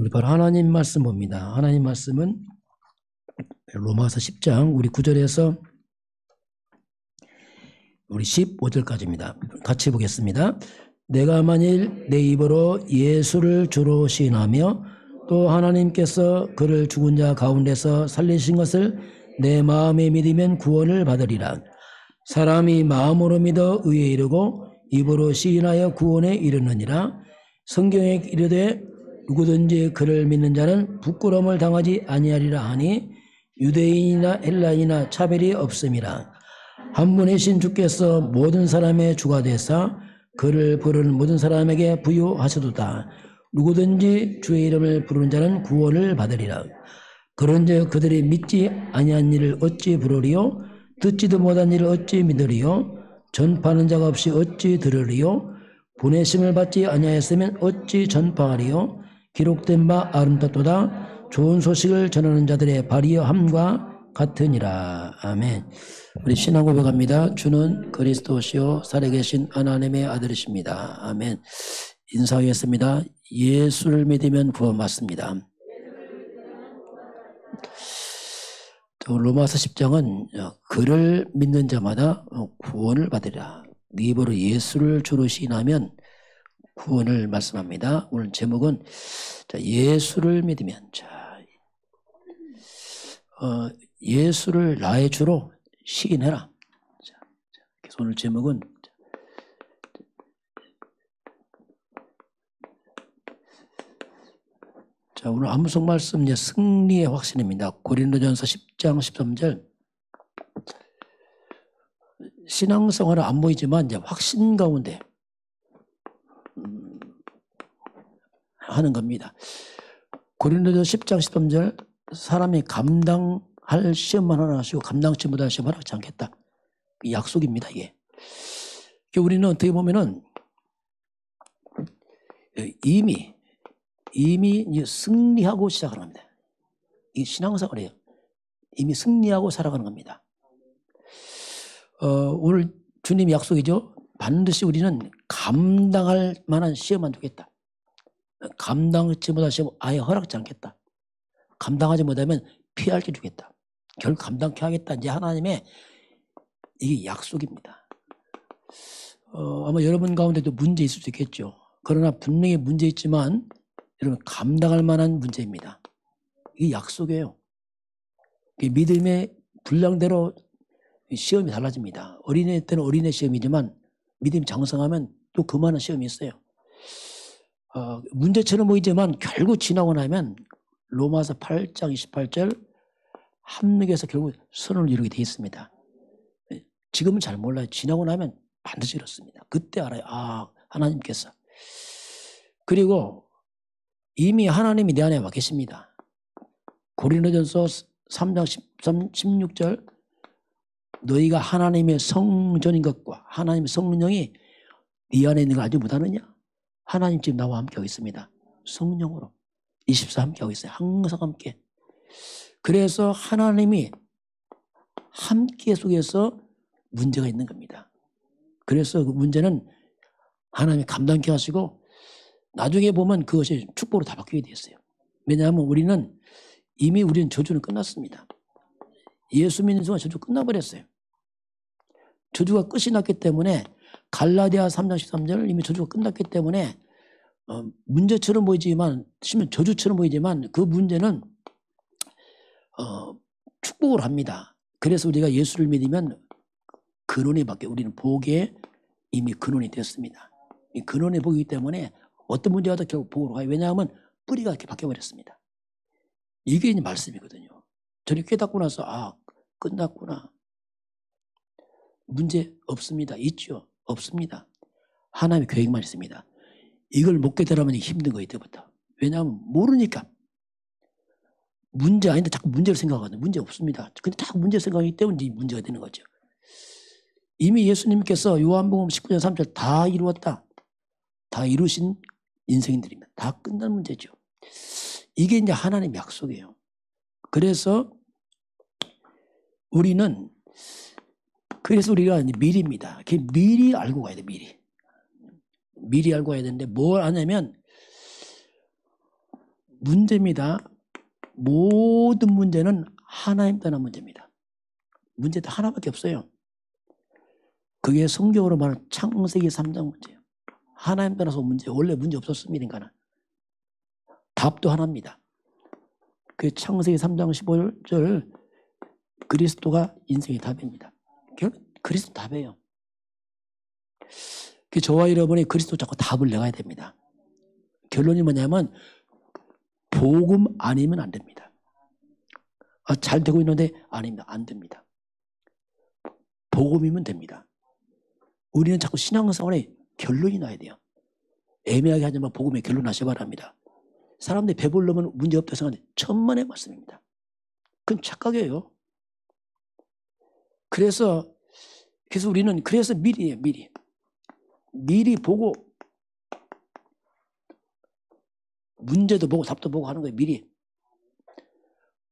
우리 바로 하나님 말씀 봅니다. 하나님 말씀은 로마서 10장 우리 9절에서 우리 15절까지입니다. 같이 보겠습니다. 내가 만일 내 입으로 예수를 주로 시인하며 또 하나님께서 그를 죽은 자 가운데서 살리신 것을 내 마음에 믿으면 구원을 받으리라. 사람이 마음으로 믿어 의에 이르고 입으로 시인하여 구원에 이르느니라. 성경에 이르되 누구든지 그를 믿는 자는 부끄러움을 당하지 아니하리라 하니 유대인이나 헬라인이나 차별이 없음이라. 한 분이신 주께서 모든 사람의 주가 되사 그를 부르는 모든 사람에게 부유하시도다. 누구든지 주의 이름을 부르는 자는 구원을 받으리라. 그런즉 그들이 믿지 아니한 일을 어찌 부르리요? 듣지도 못한 일을 어찌 믿으리요? 전파하는 자가 없이 어찌 들으리요? 보내심을 받지 아니하였으면 어찌 전파하리요? 기록된 바 아름답도다. 좋은 소식을 전하는 자들의 발이함과 같으니라. 아멘. 우리 신앙 고백합니다. 주는 그리스도시요 살아계신 하나님의 아들이십니다. 아멘. 인사하겠습니다. 예수를 믿으면 구원받습니다. 또 로마서 10장은 그를 믿는 자마다 구원을 받으리라. 네 입으로 예수를 주로 시인하면 구원을 말씀합니다. 오늘 제목은 예수를 믿으면 예수를 나의 주로 시인해라. 그래서 오늘 제목은 오늘 암송 말씀 승리의 확신입니다. 고린도전서 10장 13절. 신앙생활은 안 보이지만 이제 확신 가운데 하는 겁니다. 고린도전서 10장 13절. 사람이 감당할 시험만 하나 하시고 감당치 못할 시험 하지 않겠다. 약속입니다, 이게. 우리는 어떻게 보면은 이미 승리하고 시작하는 겁니다. 이 신앙생활이에요. 이미 승리하고 살아가는 겁니다. 오늘 주님 약속이죠. 반드시 우리는 감당할 만한 시험만 두겠다. 감당하지 못할 시험 아예 허락지 않겠다. 감당하지 못하면 피할 길 주겠다. 결국 감당케 하겠다. 이제 하나님의 이게 약속입니다. 아마 여러분 가운데도 문제 있을 수 있겠죠. 그러나 분명히 문제 있지만 여러분 감당할 만한 문제입니다. 이게 약속이에요. 믿음의 분량대로 시험이 달라집니다. 어린애 때는 어린애 시험이지만 믿음이 장성하면 또 그만한 시험이 있어요. 문제처럼 보이지만 결국 지나고 나면 로마서 8장 28절 합력에서 결국 선을 이루게 되어 있습니다. 지금은 잘 몰라요. 지나고 나면 반드시 이렇습니다. 그때 알아요. 하나님께서. 그리고 이미 하나님이 내 안에 와 계십니다. 고린도전서 3장 16절 너희가 하나님의 성전인 것과 하나님의 성령이 네 안에 있는 걸 알지 못하느냐? 하나님 지금 나와 함께하고 있습니다. 성령으로 24 함께하고 있어요. 항상 함께. 그래서 하나님이 함께 속에서 문제가 있는 겁니다. 그래서 그 문제는 하나님이 감당케 하시고 나중에 보면 그것이 축복으로 다 바뀌게 되었어요. 왜냐하면 우리는 저주는 끝났습니다. 예수 믿는 순간 저주 끝나버렸어요. 저주가 끝이 났기 때문에 갈라디아 3장 13절 이미 저주가 끝났기 때문에 문제처럼 보이지만 심지어 저주처럼 보이지만 그 문제는 축복을 합니다. 그래서 우리가 예수를 믿으면 근원이 바뀌어요. 우리는 복에 이미 근원이 됐습니다. 이 근원의 복이기 때문에 어떤 문제가 더 결국 복으로 가요. 왜냐하면 뿌리가 이렇게 바뀌어버렸습니다. 이게 이제 말씀이거든요. 저를 깨닫고 나서 끝났구나. 문제 없습니다. 있죠? 없습니다. 하나님의 계획만 있습니다. 이걸 못 깨달으면 힘든 거예요. 이때부터. 왜냐하면 모르니까. 문제 아닌데 자꾸 문제를 생각하거든요. 문제 없습니다. 근데 자꾸 문제 생각하기 때문에 이 문제가 되는 거죠. 이미 예수님께서 요한복음 19장 3절 다 이루었다. 다 이루신 인생들입니다. 다 끝난 문제죠. 이게 이제 하나님의 약속이에요. 그래서 우리가 미리입니다. 미리 알고 가야 돼, 미리 알고 가야 되는데 뭘 아냐면 문제입니다. 모든 문제는 하나님 떠난 문제입니다. 문제도 하나밖에 없어요. 그게 성경으로 말하는 창세기 3장 문제예요. 하나님 떠나서 문제, 원래 문제 없었습니다. 인간은. 답도 하나입니다. 그 창세기 3장 15절 그리스도가 인생의 답입니다. 그리스도 답이에요. 저와 여러분이 그리스도 잡고 답을 내가야 됩니다. 결론이 뭐냐면 복음 아니면 안 됩니다. 잘 되고 있는데 아닙니다. 안 됩니다. 복음이면 됩니다. 우리는 자꾸 신앙생활에 결론이 나야 돼요. 애매하게 하지만 복음에 결론 나셔야 바랍니다. 사람들이 배부르면 문제없다고 생각하는데 천만의 말씀입니다. 그건 착각이에요. 그래서 우리는 미리예요. 미리 보고 문제도 보고 답도 보고 하는 거예요. 미리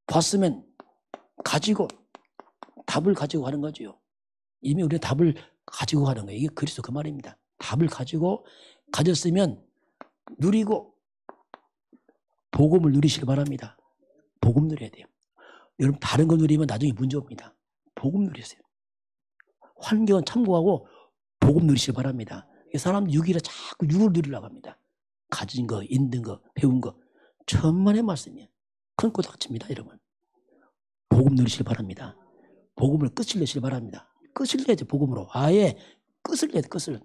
봤으면 가지고 답을 가지고 하는 거죠. 이미 우리는 답을 가지고 하는 거예요. 이게 그리스도 그 말입니다. 답을 가졌으면 누리고 복음을 누리시길 바랍니다. 복음 누려야 돼요. 여러분 다른 거 누리면 나중에 문제 옵니다. 복음 누리세요. 환경은 참고하고 복음 누리시길 바랍니다. 사람 육이라 자꾸 육을 누리려고 합니다. 가진 거, 있는 거, 배운 거. 천만의 말씀이에요. 큰 꼬닥칩니다, 여러분. 복음 누리시길 바랍니다. 복음을 끝을 내시길 바랍니다. 끝을 내야죠, 복음으로. 아예 끝을 내야 돼, 끝을.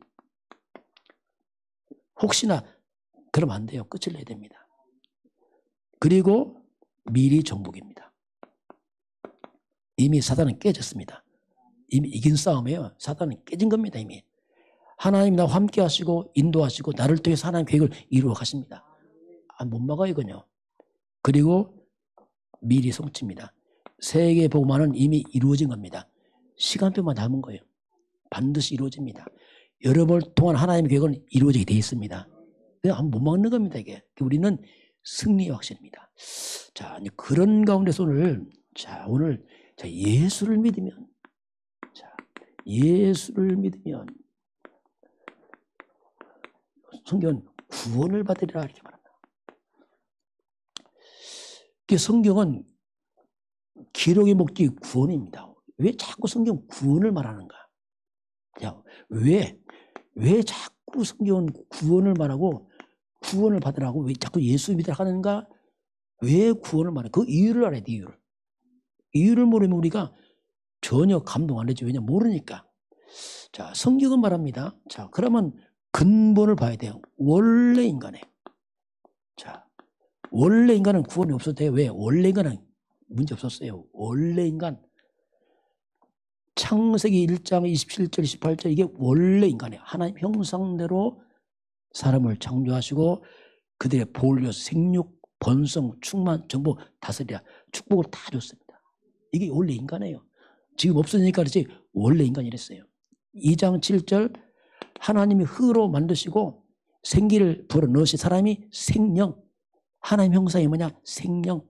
혹시나 그러면 안 돼요. 끝을 내야 됩니다. 그리고 미리 정복입니다. 이미 사단은 깨졌습니다. 이미 이긴 싸움이에요. 사단은 깨진 겁니다, 이미. 하나님 나와 함께 하시고 인도하시고 나를 통해서 하나님 계획을 이루어 가십니다. 못 막아요, 이건요. 그리고 미리 성취입니다. 세계 복음화는 이미 이루어진 겁니다. 시간표만 남은 거예요. 반드시 이루어집니다. 여러분을 통한 하나님의 계획은 이루어지게 되어 있습니다. 못 막는 겁니다, 이게. 우리는 승리의 확신입니다. 자, 그런 가운데서 오늘 예수를 믿으면, 예수를 믿으면 성경은 구원을 받으리라 이렇게 말합니다. 성경은 기록의 목적이 구원입니다. 왜 자꾸 성경 구원을 말하는가? 왜 자꾸 성경은 구원을 말하고 구원을 받으라고 왜 자꾸 예수 믿으라 하는가? 왜 구원을 말해? 그 이유를 알아야 돼, 이유를. 이유를 모르면 우리가 전혀 감동 안 되죠. 왜냐면 모르니까. 자, 성경은 말합니다. 자, 그러면 근본을 봐야 돼요. 원래 인간에. 자, 원래 인간은 구원이 없어도 돼요. 왜? 원래 인간은 문제 없었어요. 원래 인간. 창세기 1장 27절 28절 이게 원래 인간이에요. 하나님 형상대로 사람을 창조하시고 그들의 보혈, 생육, 번성, 충만, 정복, 다스리라 축복을 다 줬습니다. 이게 원래 인간이에요. 지금 없으니까 그렇지 원래 인간이랬어요. 2장 7절 하나님이 흙으로 만드시고 생기를 불어넣으시 사람이 생명. 하나님 형상이 뭐냐? 생명.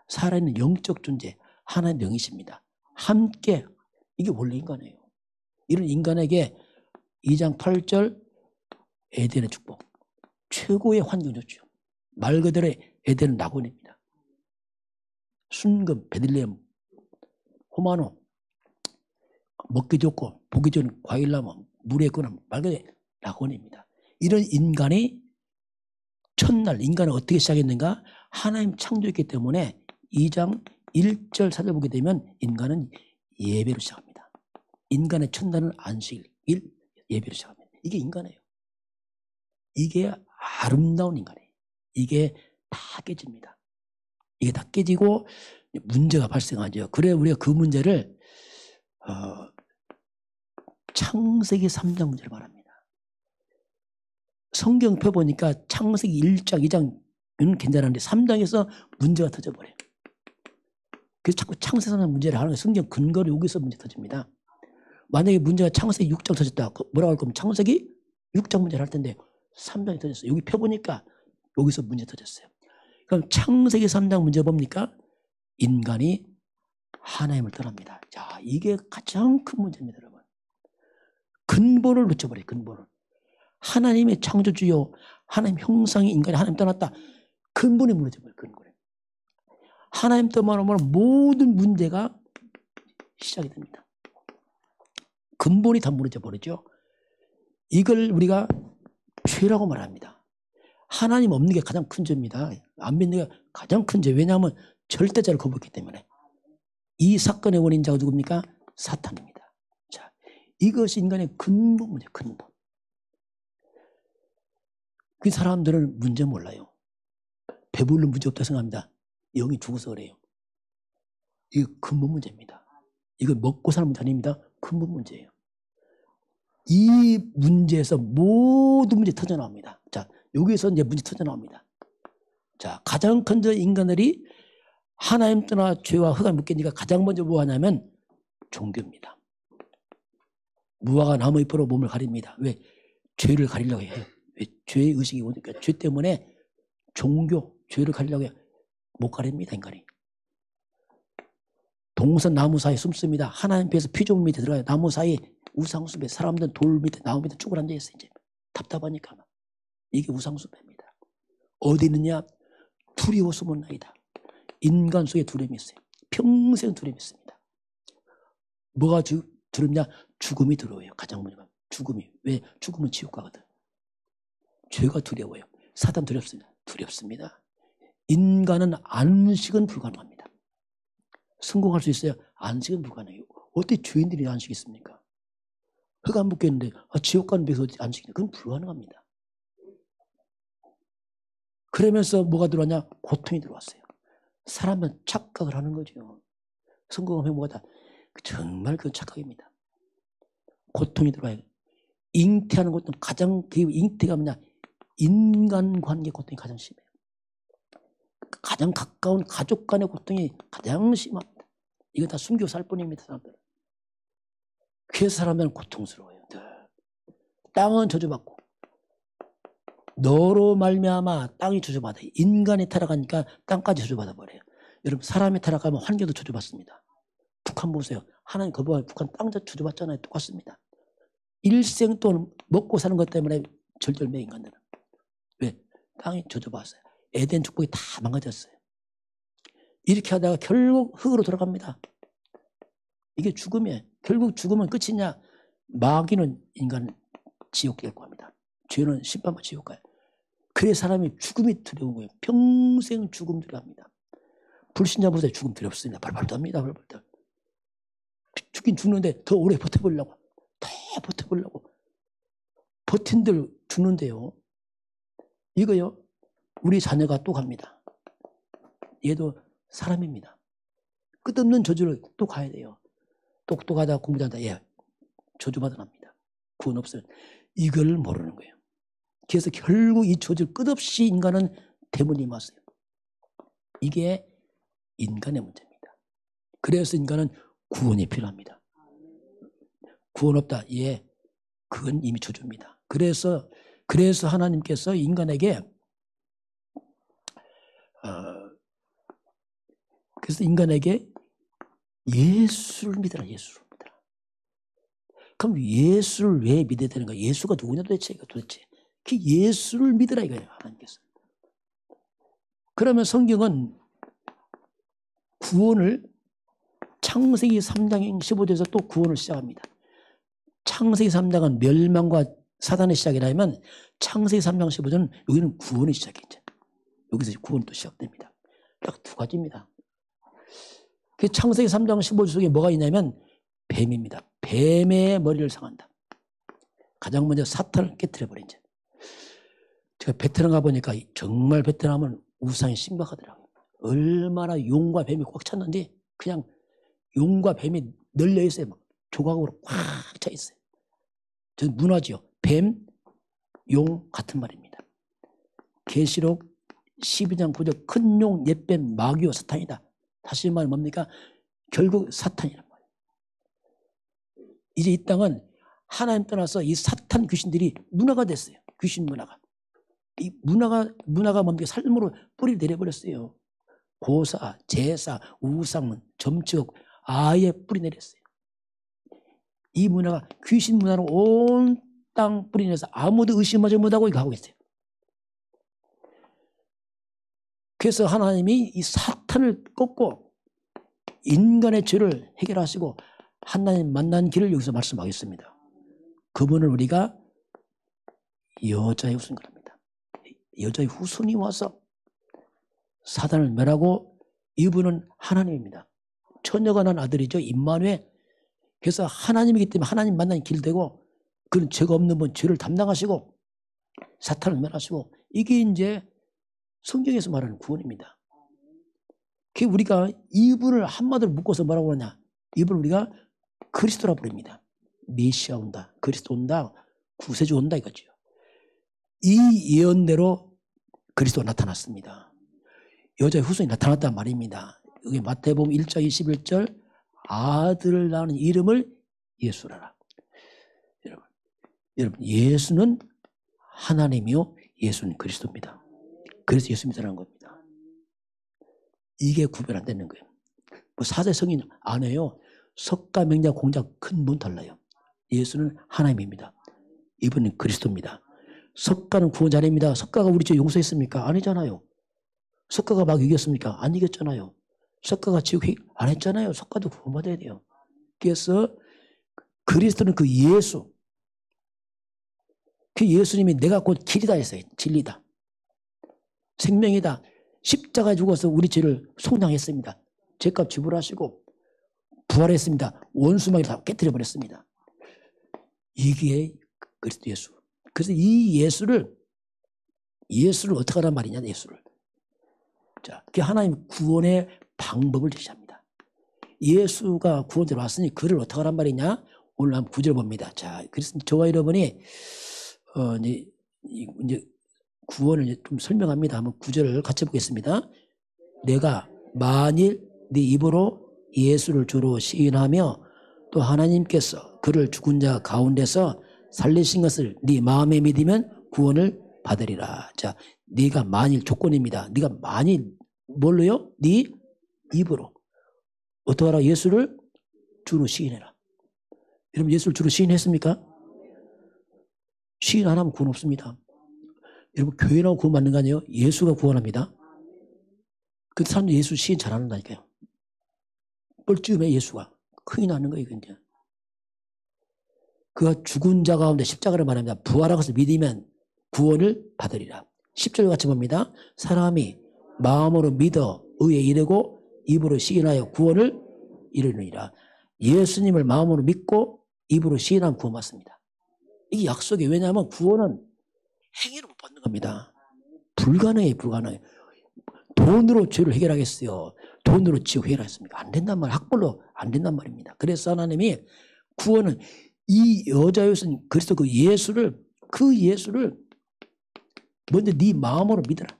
살아있는 영적 존재. 하나님 영이십니다. 함께. 이게 원래 인간이에요. 이런 인간에게 2장 8절 에덴의 축복. 최고의 환경 좋죠. 말 그대로 에덴은 낙원입니다. 순금, 베들레헴, 호마노. 먹기 좋고 보기 좋은 과일나무, 물에 끄는 말 그대로 낙원입니다. 이런 인간이 첫날 인간은 어떻게 시작했는가? 하나님 창조했기 때문에 2장 1절 찾아보게 되면 인간은 예배로 시작합니다. 인간의 첫날은 안식일 예배로 시작합니다. 이게 인간이에요. 이게 아름다운 인간이에요. 이게 다 깨집니다. 이게 다 깨지고 문제가 발생하죠. 그래 우리가 그 문제를 창세기 3장 문제를 말합니다. 성경 펴보니까 창세기 1장, 2장은 괜찮은데 3장에서 문제가 터져버려요. 그래서 자꾸 창세기 3장 문제를 하는 거예요. 성경 근거를 여기서 문제 터집니다. 만약에 문제가 창세기 6장 터졌다. 뭐라고 할 거면 창세기 6장 문제를 할 텐데 3장이 터졌어요. 여기 펴보니까 여기서 문제 터졌어요. 그럼 창세기 3장 문제 뭡니까? 인간이 하나님을 떠납니다. 자, 이게 가장 큰 문제입니다, 여러분. 근본을 놓쳐버려요, 근본을. 하나님의 창조주요, 하나님 형상의 인간이 하나님 떠났다. 근본이 무너져버려요. 근본에. 하나님 떠나면 모든 문제가 시작이 됩니다. 근본이 다 무너져 버리죠. 이걸 우리가 죄라고 말합니다. 하나님 없는 게 가장 큰 죄입니다. 안 믿는 게 가장 큰 죄. 왜냐하면 절대자를 거부했기 때문에. 이 사건의 원인자가 누굽니까? 사탄입니다. 자, 이것이 인간의 근본 문제, 근본. 그 사람들은 문제 몰라요. 배불른 문제 없다고 생각합니다. 영이 죽어서 그래요. 이거 근본 문제입니다. 이거 먹고 사는 문제 아닙니다. 근본 문제예요. 이 문제에서 모든 문제 터져나옵니다. 자, 여기서 이제 문제 터져나옵니다. 자, 가장 큰 인간들이 하나님 떠나 죄와 흑암 묶이니까 가장 먼저 뭐 하냐면 종교입니다. 무화과 나무 잎으로 몸을 가립니다. 왜? 죄를 가리려고 해요. 왜? 죄의 의식이 오니까. 죄 때문에 종교, 죄를 가리려고 해요. 못 가립니다, 인간이. 동선 나무 사이에 숨습니다. 하나님 앞에서 피조물 밑에 들어가요. 나무 사이 우상숭배. 사람들은 돌 밑에, 나무 밑에 쭈그려 앉아있어요. 이제 답답하니까. 이게 우상숭배입니다. 어디 있느냐? 두려워 숨었나이다. 인간 속에 두려움이 있어요. 평생 두려움이 있습니다. 뭐가 두렵냐? 죽음이 두려워요. 가장 먼저. 죽음이. 왜? 죽음은 지옥 가거든. 죄가 두려워요. 사단 두렵습니다. 두렵습니다. 인간은 안식은 불가능합니다. 성공할 수 있어요? 안식은 불가능해요. 어떻게 죄인들이 안식이 있습니까? 흑암 묶였는데 지옥 가는 데서 안식이 그건 불가능합니다. 그러면서 뭐가 들어왔냐? 고통이 들어왔어요. 사람은 착각을 하는 거죠. 성공하면 뭐가 다 정말 그건 착각입니다. 고통이 들어와요. 잉태하는 것도 가장 그 잉태가 뭐냐? 인간관계 고통이 가장 심해요. 가장 가까운 가족 간의 고통이 가장 심합니다. 이거 다 숨기고 살 뿐입니다. 사람들은. 그래서 사람들은 고통스러워요. 땅은 저주받고 너로 말미암아 땅이 저주받아요. 인간이 타락하니까 땅까지 저주받아 버려요. 여러분 사람이 타락하면 환경도 저주받습니다. 북한 보세요. 하나님 거부하고 북한 땅 저주받잖아요. 똑같습니다. 일생 동안 먹고 사는 것 때문에 절절매 인간들은. 왜? 땅이 저주받았어요. 에덴 축복이 다 망가졌어요. 이렇게 하다가 결국 흙으로 돌아갑니다. 이게 죽음이에요. 결국 죽으면 끝이냐? 마귀는 인간을 지옥 데리고 갑니다. 죄는 심판받고 지옥 가요. 그래서 사람이 죽음이 두려운 거예요. 평생 죽음 두려워합니다. 불신자보다 죽음 두렵습니다. 발발 떱니다. 발발 떠. 죽긴 죽는데 더 오래 버텨보려고. 더 버텨보려고. 버틴들 죽는데요. 이거요. 우리 자녀가 또 갑니다. 얘도 사람입니다. 끝없는 저주를 또 가야 돼요. 똑똑하다 공부하다 예, 저주받아 납니다. 구원 없어요. 이걸 모르는 거예요. 그래서 결국 이 저주 끝없이 인간은 대문이 왔어요. 이게 인간의 문제입니다. 그래서 인간은 구원이 필요합니다. 구원 없다. 예, 그건 이미 저주입니다. 그래서 하나님께서 인간에게 그래서 인간에게 예수를 믿어라. 예수를 믿어라. 그럼 예수를 왜 믿어야 되는가? 예수가 누구냐 도대체. 그 예수를 믿으라 이거예요. 하나님께서. 그러면 성경은 구원을 창세기 3장 15절에서 또 구원을 시작합니다. 창세기 3장은 멸망과 사단의 시작이라면 창세기 3장 15절은 여기는 구원의 시작이죠. 여기서 구원이 또 시작됩니다. 딱 두 가지입니다. 그 창세기 3장 15절 속에 뭐가 있냐면 뱀입니다. 뱀의 머리를 상한다. 가장 먼저 사탄을 깨트려버린죠. 제가 베트남 가보니까 정말 베트남은 우상이 심각하더라고요. 얼마나 용과 뱀이 꽉 찼는지 그냥 용과 뱀이 널려 있어요. 막 조각으로 꽉 차 있어요. 저 문화지요. 뱀, 용 같은 말입니다. 계시록 12장 9절 큰 용, 옛뱀, 마귀와 사탄이다. 다시 말하면 뭡니까? 결국 사탄이란 말이에요. 이제 이 땅은 하나님 떠나서 이 사탄 귀신들이 문화가 됐어요. 귀신 문화가. 이 문화가 뭡니까? 삶으로 뿌리를 내려버렸어요. 고사, 제사, 우상, 점찍 아예 뿌리 내렸어요. 이 문화가 귀신 문화로 온 땅 뿌리 내려서 아무도 의심하지 못하고 이거 하고 있어요. 그래서 하나님이 이 사탄을 꺾고 인간의 죄를 해결하시고 하나님 만난 길을 여기서 말씀하겠습니다. 그분을 우리가 여자의 후손이라고 합니다. 여자의 후손이 와서 사단을 멸하고 이분은 하나님입니다. 처녀가 난 아들이죠. 임마누엘. 그래서 하나님이기 때문에 하나님 만난 길 되고 그런 죄가 없는 분 죄를 담당하시고 사탄을 멸하시고 이게 이제 성경에서 말하는 구원입니다. 그 우리가 이분을 한마디로 묶어서 뭐라고 하냐. 이분을 우리가 그리스도라 부릅니다. 메시아 온다. 그리스도 온다. 구세주 온다 이거죠. 이 예언대로 그리스도가 나타났습니다. 여자의 후손이 나타났단 말입니다. 여기 마태복음 1장 21절 아들을 낳는 이름을 예수라라. 여러분 예수는 하나님이요 예수는 그리스도입니다. 그래서 예수 믿으라는 겁니다. 이게 구별 안 되는 거예요. 뭐 사제 성인 안 해요. 석가 명작 공작 큰 문 달라요. 예수는 하나님입니다. 이분은 그리스도입니다. 석가는 구원자 아닙니다. 석가가 우리 죄 용서했습니까? 아니잖아요. 석가가 막 이겼습니까? 안 이겼잖아요. 석가가 지옥 안 했잖아요. 석가도 구원받아야 돼요. 그래서 그리스도는 그 예수, 그 예수님이 내가 곧 길이다 했어요. 진리다. 생명이다. 십자가에 죽어서 우리 죄를 속량했습니다. 죄값 지불하시고 부활했습니다. 원수막을 다 깨뜨려버렸습니다. 이게 그리스도 예수. 그래서 이 예수를 어떻게 하란 말이냐, 예수를. 자, 그게 하나님 구원의 방법을 제시합니다. 예수가 구원자로 왔으니 그를 어떻게 하란 말이냐? 오늘 한번 9절 봅니다. 자, 그래서 저와 여러분이, 이제 구원을 이제 좀 설명합니다. 한번 9절을 같이 보겠습니다. 내가 만일 네 입으로 예수를 주로 시인하며 또 하나님께서 그를 죽은 자 가운데서 살리신 것을 네 마음에 믿으면 구원을 받으리라. 자, 네가 만일 조건입니다. 네가 만일 뭘로요? 네 입으로. 어떻게 하라? 예수를 주로 시인해라. 여러분 예수를 주로 시인했습니까? 시인 안 하면 구원 없습니다. 여러분 교회 나오고 구원 받는 거 아니에요? 예수가 구원합니다. 그 사람들 예수 시인 잘하는다니까요. 뻘쭘해 예수가. 큰일 나는 거예요. 이제. 그가 죽은 자 가운데 십자가를 말합니다. 부활하고서 믿으면 구원을 받으리라. 10절 같이 봅니다. 사람이 마음으로 믿어 의에 이르고 입으로 시인하여 구원을 이루느니라. 예수님을 마음으로 믿고 입으로 시인하면 구원 받습니다. 이게 약속이에요. 왜냐하면 구원은 행위로 못 받는 겁니다. 불가능해요. 불가능해요. 돈으로 죄를 해결하겠어요. 돈으로 지옥 해결하겠습니까? 안 된단 말이에요. 학벌로 안 된단 말입니다. 그래서 하나님이 구원은 이 여자였은 그리스도 그 예수를 먼저 네 마음으로 믿어라.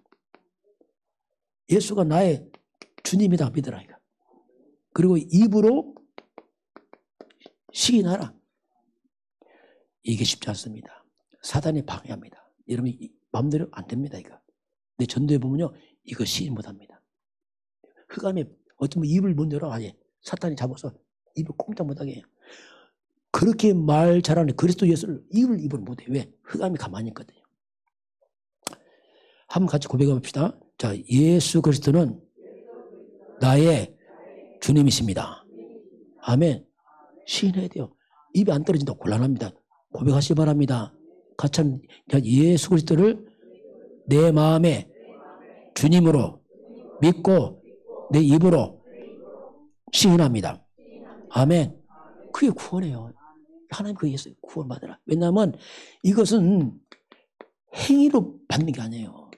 예수가 나의 주님이다 믿어라. 그리고 입으로 시인하라. 이게 쉽지 않습니다. 사단이 방해합니다. 여러분 마음대로 안 됩니다. 이거. 내 전도에 보면요. 이거 시인 못합니다. 흑암에 어쩌면 입을 못 열어. 아예 사탄이 잡아서 입을 꼼짝 못하게 해요. 그렇게 말 잘하는 그리스도 예수를 입을 못해. 왜? 흑암이 가만히 있거든요. 한번 같이 고백해 봅시다. 자, 예수 그리스도는 나의 주님이십니다. 아멘. 시인해야 돼요. 입이 안 떨어진다고 곤란합니다. 고백하시기 바랍니다. 같이 예수 그리스도를 내 마음에 주님으로 믿고 내 입으로 시인합니다. 아멘. 그게 구원이에요. 하나님 그 예수 구원 받으라. 왜냐하면 이것은 행위로 받는 게 아니에요.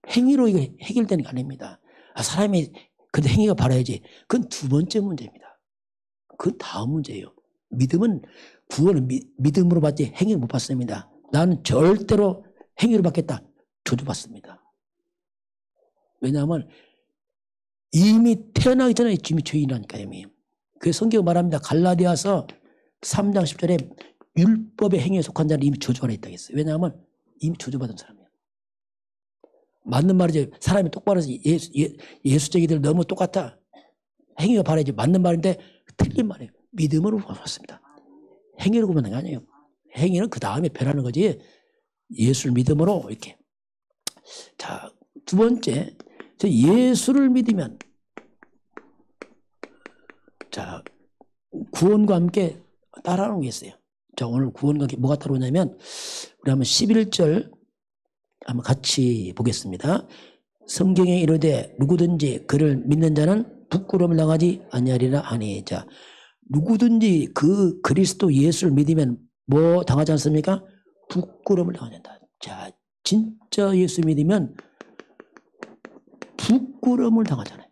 행위로 이게 해결되는 게 아닙니다. 사람이 근데 행위가 바라야지. 그건 두 번째 문제입니다. 그건 다음 문제예요. 믿음은 구원은 믿음으로 받지 행위를 못 받습니다. 나는 절대로 행위로 받겠다. 저주받습니다. 왜냐하면 이미 태어나기 전에 이미 죄인이라니까요. 이미. 그래서 성경 말합니다. 갈라디아서 3장 10절에 율법의 행위에 속한 자는 이미 저주하라 했다고 했어요. 왜냐하면 이미 저주받은 사람이에요. 맞는 말이죠. 사람이 똑바로 해서 예수쟁이들 너무 똑같아. 행위가 바라야지. 맞는 말인데 틀린 말이에요. 믿음으로 받았습니다. 행위로 보면 아니에요. 행위는 그 다음에 변하는 거지. 예수를 믿음으로 이렇게. 자, 두 번째, 예수를 믿으면, 자, 구원과 함께 따라오는 게 있어요. 자, 오늘 구원과 함께 뭐가 따라오냐면, 우리 한번 11절 한번 같이 보겠습니다. 성경에 이르되 누구든지 그를 믿는 자는 부끄러움을 당하지 아니하리라 하니. 자, 누구든지 그 그리스도 예수를 믿으면 뭐 당하지 않습니까? 부끄러움을 당한다. 자, 진짜 예수 믿으면 부끄러움을 당하잖아요.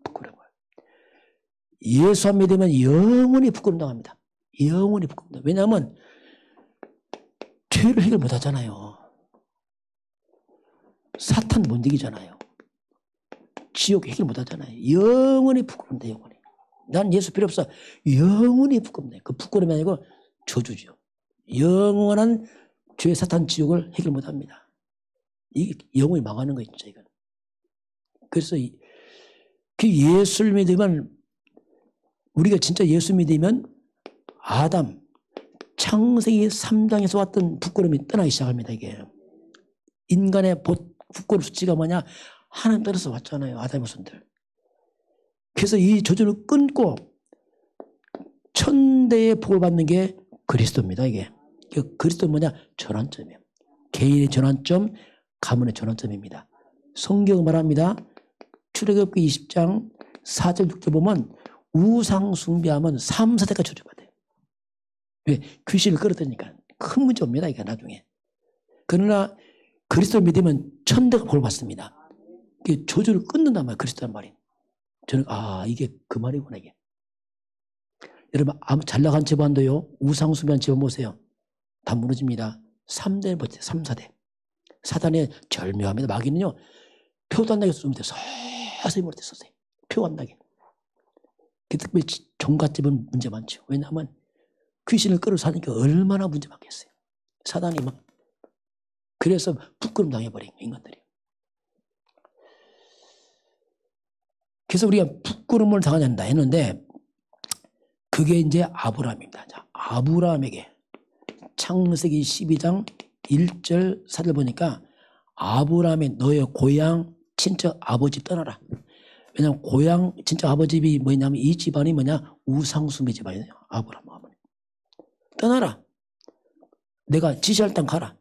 부끄러움을. 예수 안 믿으면 영원히 부끄러움 당합니다. 영원히 부끄러움. 왜냐하면 죄를 해결 못 하잖아요. 사탄 못 이기잖아요. 지옥 해결 못 하잖아요. 영원히 부끄럽다. 영원히. 난 예수 필요 없어. 영원히 부끄럽네. 그 부끄러움이 아니고 저주죠. 영원한 죄 사탄 지옥을 해결 못 합니다. 이게 영원히 망하는 거예요. 진짜 이건. 그래서 그 예수를 믿으면, 우리가 진짜 예수 믿으면 아담 창세기 3장에서 왔던 부끄러움이 떠나기 시작합니다. 이게 인간의 부끄러움 수치가 뭐냐? 하나님 따라서 왔잖아요. 아담의 손들. 그래서 이 저주를 끊고 천대의 복을 받는 게 그리스도입니다. 이게 그리스도는 뭐냐? 전환점이에요. 개인의 전환점, 가문의 전환점입니다. 성경은 말합니다. 출애굽기 20장 4절 6절 보면 우상 숭배하면 3, 4대까지 저주받아요. 왜? 귀신을 끌어들이니까 큰 문제 옵니다. 이게 나중에. 그러나 그리스도를 믿으면 천대가 복을 받습니다. 이게 저주를 끊는단 말이에요. 그리스도란 말이. 저는 이게 그 말이구나 이게. 여러분 잘 나간 집안도요. 우상 숭배한 집안 보세요. 다 무너집니다. 3대 버텨요. 3, 4대. 사단의 절묘합니다. 마귀는요. 표도 안 나게 쏘면 돼요. 서서히 머리 서서히. 표 안 나게. 특별히 종갓집은 문제 많죠. 왜냐하면 귀신을 끌어사니까 얼마나 문제 많겠어요. 사단이 막. 그래서 부끄럼 당해버린 인간들이. 그래서 우리가 부끄러움을 당하지 않는다 했는데 그게 이제 아브라함입니다. 자, 아브라함에게 창세기 12장 1절 4절 보니까 아브라함이 너의 고향 친척 아버지 떠나라. 왜냐하면 고향 친척 아버집이 뭐냐면 이 집안이 뭐냐? 우상숭배 집안이에요. 아브라함 아버님. 떠나라. 내가 지시할 땅 가라.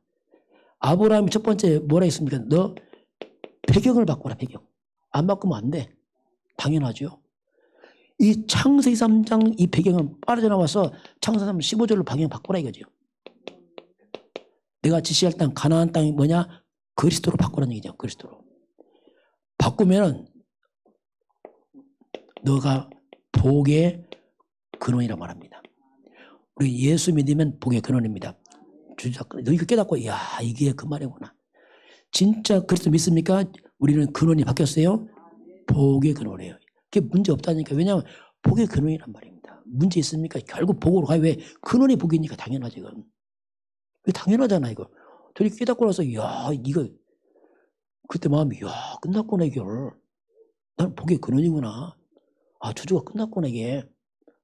아브라함이 첫 번째 뭐라 했습니까? 너 배경을 바꿔라. 배경. 안 바꾸면 안 돼. 당연하죠. 이 창세기 3장 이 배경은 빠져나와서 창세기 3장 15절로 방향 바꾸라 이거죠. 내가 지시할 땅 가나안 땅이 뭐냐? 그리스도로 바꾸라는 얘기죠. 그리스도로. 바꾸면은 너가 복의 근원이라 말합니다. 우리 예수 믿으면 복의 근원입니다. 너 이거 깨닫고 이게 그 말이구나. 진짜 그리스도 믿습니까? 우리는 근원이 바뀌었어요. 복의 근원이에요. 그게 문제 없다니까. 왜냐하면 복의 근원이란 말입니다. 문제 있습니까? 결국 복으로 가요. 왜? 근원이 복이니까 당연하지. 이건. 왜 당연하잖아 이거. 저리 깨닫고 나서 이거 그때 마음이 끝났구나 이게. 나는 복의 근원이구나. 저주가 끝났구나 이게.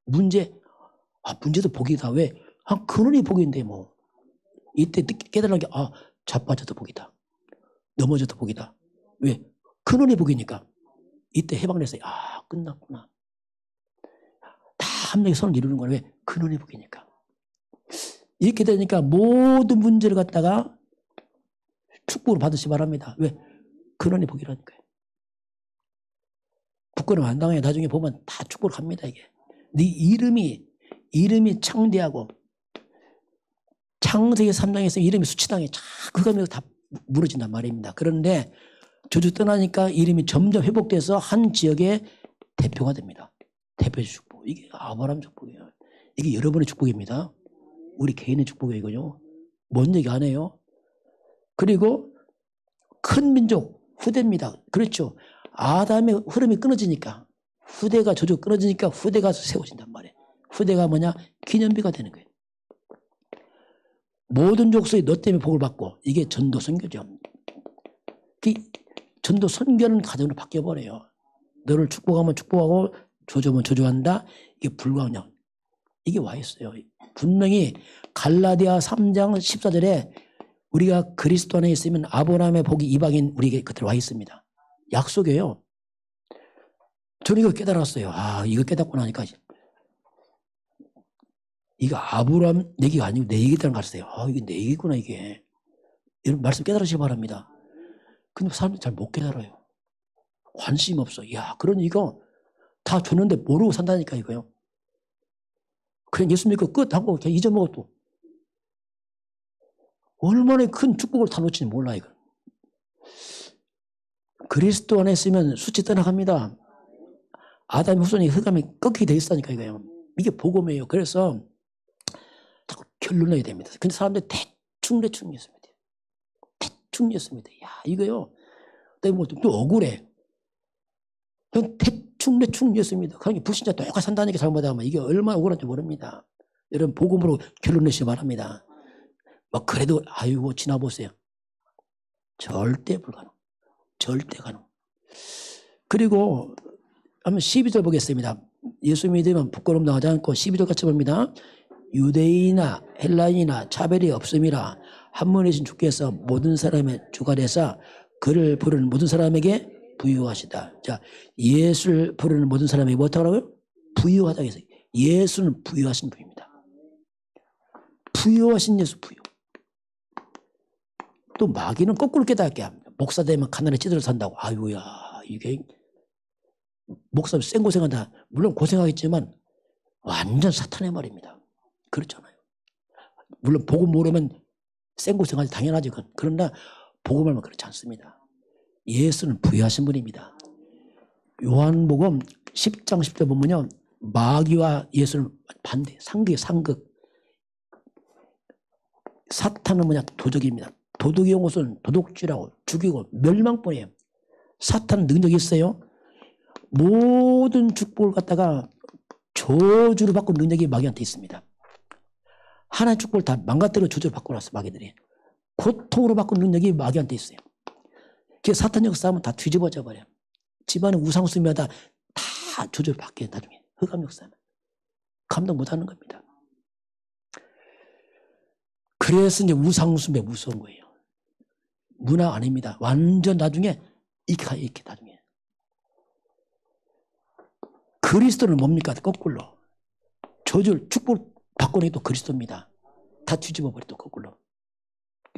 문제도 복이다. 왜? 근원이 복인데 뭐. 이때 깨달은 게 자빠져도 복이다. 넘어져도 복이다. 왜? 근원이 복이니까. 이때 해방돼서 끝났구나. 다 함께 선을 이루는 거는 왜? 근원이 복이니까. 이렇게 되니까 모든 문제를 갖다가 축복을 받으시 바랍니다. 왜? 근원이 복이라니까요. 부끄러움 안 당해. 나중에 보면 다 축복을 합니다. 이게. 네 이름이 창대하고 창세기 3장에서 이름이 수치당해. 자꾸 가면서 다 무너진단 말입니다. 그런데 저주 떠나니까 이름이 점점 회복돼서 한 지역의 대표가 됩니다. 대표 축복. 이게 아브라함 축복이에요. 이게 여러분의 축복입니다. 우리 개인의 축복이에요. 이거요. 뭔 얘기 안 해요. 그리고 큰 민족 후대입니다. 그렇죠. 아담의 흐름이 끊어지니까 후대가 저주 끊어지니까 후대가 세워진단 말이에요. 후대가 뭐냐? 기념비가 되는 거예요. 모든 족속이 너 때문에 복을 받고 이게 전도 선교죠. 전도 선교는 가정으로 바뀌어버려요. 너를 축복하면 축복하고 조조하면 조조한다. 이게 불가능해요. 이게 와 있어요. 분명히 갈라디아 3장 14절에 우리가 그리스도 안에 있으면 아브라함의 복이 이방인 우리에게 곁에 와 있습니다. 약속이에요. 저는 이거 깨달았어요. 아, 이거 깨닫고 나니까 이거 아브라함 얘기가 아니고 내 얘기라는 걸 알았어요. 아, 이게 내 얘기구나 이게. 이런 말씀 깨달으시기 바랍니다. 근데 사람들이 잘 못 깨달아요. 관심 없어. 야, 그런 이거 다 줬는데 모르고 산다니까 이거요. 그냥 예수 믿고 끝 하고 그냥 잊어먹어 또. 얼마나 큰 축복을 다 놓치는지 몰라 이거. 그리스도 안에 있으면 수치 떠나갑니다. 아담의 후손이 흑암이 꺾이게 돼 있다니까 이거요. 이게 복음이에요. 그래서 자꾸 결론내야 됩니다. 근데 사람들이 대충 예수입니다. 대충 예수입니다. 야, 이거요. 내가 또 억울해. 그냥 대충 예수입니다. 그냥 불신자 똑같이 산다니까 잘못하면 이게 얼마나 억울한지 모릅니다. 여러분 복음으로 결론 내시기 바랍니다. 막 그래도 아이고 지나보세요. 절대 불가능. 절대 가능. 그리고 한번 12절 보겠습니다. 예수 믿으면 부끄러움 당하지 않고 12절 같이 봅니다. 유대인이나 헬라인이나 차별이 없음이라 한 분이신 주께서 모든 사람의 주가 되사 그를 부르는 모든 사람에게 부유하시다. 자, 예수를 부르는 모든 사람에게 뭐라고 하라고요? 부유하다 해서 예수는 부유하신 분입니다. 부유하신 예수 부유. 또 마귀는 거꾸로 깨닫게 합니다. 목사 되면 가난에 찌들어 산다고. 아유야 이게 목사 생고생한다. 물론 고생하겠지만 완전 사탄의 말입니다. 그렇잖아요. 물론 복음 모르면 생고생하지 당연하지. 그러나 복음 알면 그렇지 않습니다. 예수는 부유하신 분입니다. 요한복음 10장 10절 보면요. 마귀와 예수는 반대. 상극. 사탄은 뭐냐? 도적입니다. 도둑의 용것은 도둑질하고 죽이고 멸망뿐이에요. 사탄은 능력이 있어요. 모든 축복을 갖다가 저주로 바꾼 능력이 마귀한테 있습니다. 하나의 축복을 다 망가뜨려 저주로 바꿔놨어 마귀들이. 고통으로 바꾼 능력이 마귀한테 있어요. 그래서 사탄 역사하면 다 뒤집어져 버려요. 집안의 우상숭배하다 다 저주로 바뀌어요. 나중에 흑암 역사는 감당 못하는 겁니다. 그래서 이제 우상숭배 무서운 거예요. 문화 아닙니다. 완전 나중에 이렇게 나중에. 그리스도는 뭡니까? 거꾸로. 저주를 축복을 바꿔내기 또 그리스도입니다. 다 뒤집어 버려 또 거꾸로.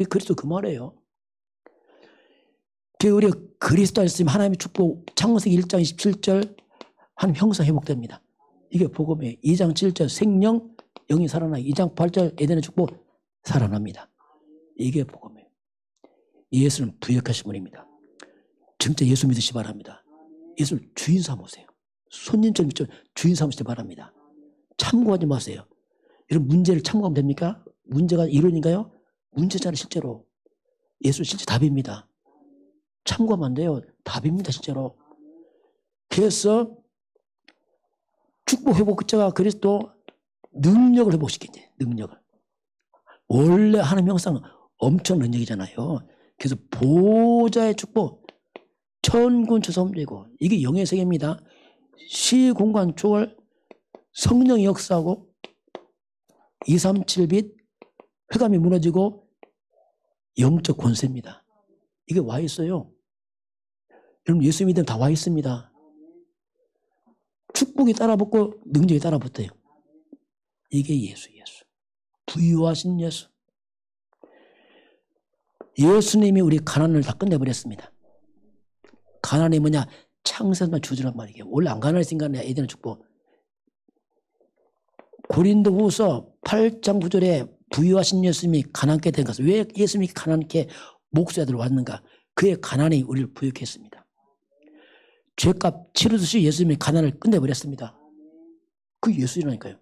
그리스도 그 말이에요. 우리가 그리스도 안에 있으면 하나님의 축복 창세기 1장 27절 하나님 형상 회복됩니다. 이게 복음이에요. 2장 7절 생명 영이 살아나요. 2장 8절 에덴의 축복 살아납니다. 이게 복음이에요. 예수는 부역하신 분입니다. 진짜 예수 믿으시기 바랍니다. 예수를 주인 삼으세요. 손님처럼 주인 삼으시기 바랍니다. 참고하지 마세요. 이런 문제를 참고하면 됩니까? 문제가 이론인가요? 문제잖아요. 실제로. 예수 실제 답입니다. 참고하면 안 돼요. 답입니다. 실제로. 그래서 축복 회복자가 그리스도 능력을 회복시키지. 능력을. 원래 하나님 형상 엄청 능력이잖아요. 그래서 보좌의 축복, 천군 천사되고 이게 영의 세계입니다. 시공간 초월, 성령이 역사하고 237빛, 흑암이 무너지고 영적 권세입니다. 이게 와 있어요. 여러분 예수 믿으면 다 와 있습니다. 축복이 따라붙고 능력이 따라붙어요. 이게 예수. 부유하신 예수. 예수님이 우리 가난을 다 끝내버렸습니다. 가난이 뭐냐? 창세만 주주란 말이에요. 원래 안 가난했으니까 에덴의 축복. 고린도후서 8장 9절에 부유하신 예수님이 가난케 된 것은 왜 예수님이 가난케 목수자들 왔는가? 그의 가난이 우리를 부유케 했습니다. 죄값 치르듯이 예수님이 가난을 끝내버렸습니다. 그 예수이라니까요.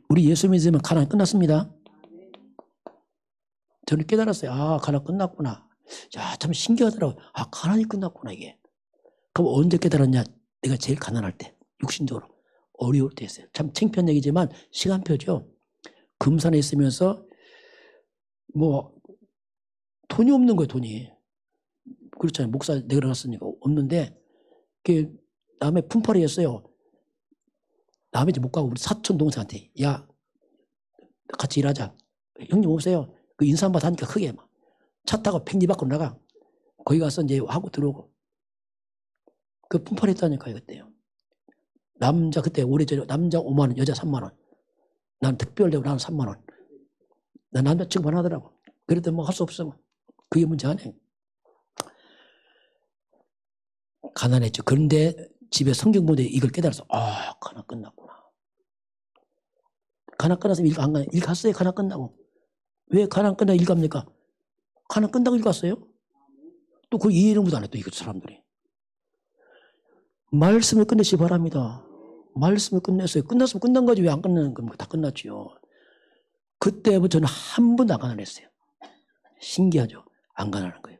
우리 예수 믿으면 가난 끝났습니다. 저는 깨달았어요. 아, 가난 끝났구나. 야, 참 신기하더라고요. 아, 가난이 끝났구나 이게. 그럼 언제 깨달았냐? 내가 제일 가난할 때. 육신적으로. 어려울 때 했어요. 참 창피한 얘기지만 시간표죠. 금산에 있으면서 뭐 돈이 없는 거예요. 돈이. 그렇잖아요. 목사 내려갔으니까 없는데 그 남의 품팔이였어요. 남의 집 못 가고 우리 사촌 동생한테 야 같이 일하자. 형님 오세요. 그 인사한번 하니까 크게 막 차 타고 팽지 밖으로 나가. 거기 가서 이제 하고 들어오고. 그 분팔했다니까요, 그때요. 남자, 그때 오래전에 남자 5만 원, 여자 3만 원. 난 특별되고 나는 3만 원. 난 남자친구 하더라고. 그래도 뭐 할 수 없어. 그게 문제 아니에요. 가난했죠. 그런데 집에 성경 보는데 이걸 깨달아서, 아, 가난 끝났구나. 가난 끝났으면 일 안 가. 일 갔어요, 가난 끝나고. 왜 가난 끝나고 일 갑니까? 가난 끝나고 일 갔어요? 또 그 이해를 못하네, 또 이거 사람들이. 말씀을 끝내시 바랍니다. 말씀을 끝냈어요. 끝났으면 끝난 거지 왜 안 끝나는 겁니까? 다 끝났지요. 그때부터 저는 한 번도 안 가난했어요. 신기하죠? 안 가난한 거예요.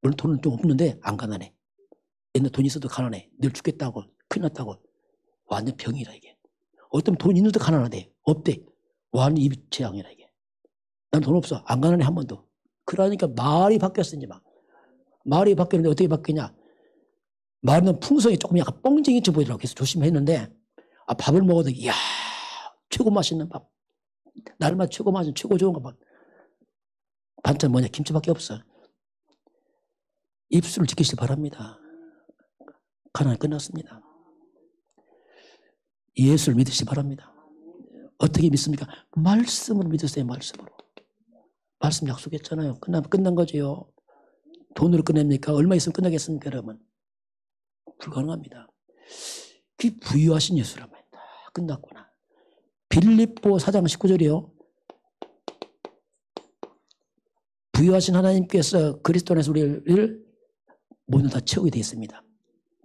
물론 돈은 좀 없는데 안 가난해. 옛날 돈 있어도 가난해. 늘 죽겠다고, 큰일 났다고. 완전 병이라 이게. 어떤 돈 있는데 가난하대. 없대. 완전 입이 재앙이라 이게. 난 돈 없어. 안 가난해 한 번도. 그러니까 말이 바뀌었어 이제 막. 말이 바뀌었는데 어떻게 바뀌냐. 말은 풍성이 조금 약간 뻥쟁이처럼 보이더라고. 그래서 조심했는데 밥을 먹어도 이야 최고 맛있는 밥. 날마다 최고 맛있는 최고 좋은 거 밥. 반찬 뭐냐 김치밖에 없어. 입술을 지키시기 바랍니다. 가난 끝났습니다. 예수를 믿으시기 바랍니다. 어떻게 믿습니까? 말씀으로 믿으세요. 말씀으로. 말씀 약속했잖아요. 끝나면 끝난 거죠. 돈으로 끝냅니까? 얼마 있으면 끝나겠습니까? 여러분. 불가능합니다. 그 부유하신 예수란 말이다. 끝났구나. 빌립보 4장 19절이요. 부유하신 하나님께서 그리스도 안에서 우리를 모두 다 채우게 되어 있습니다.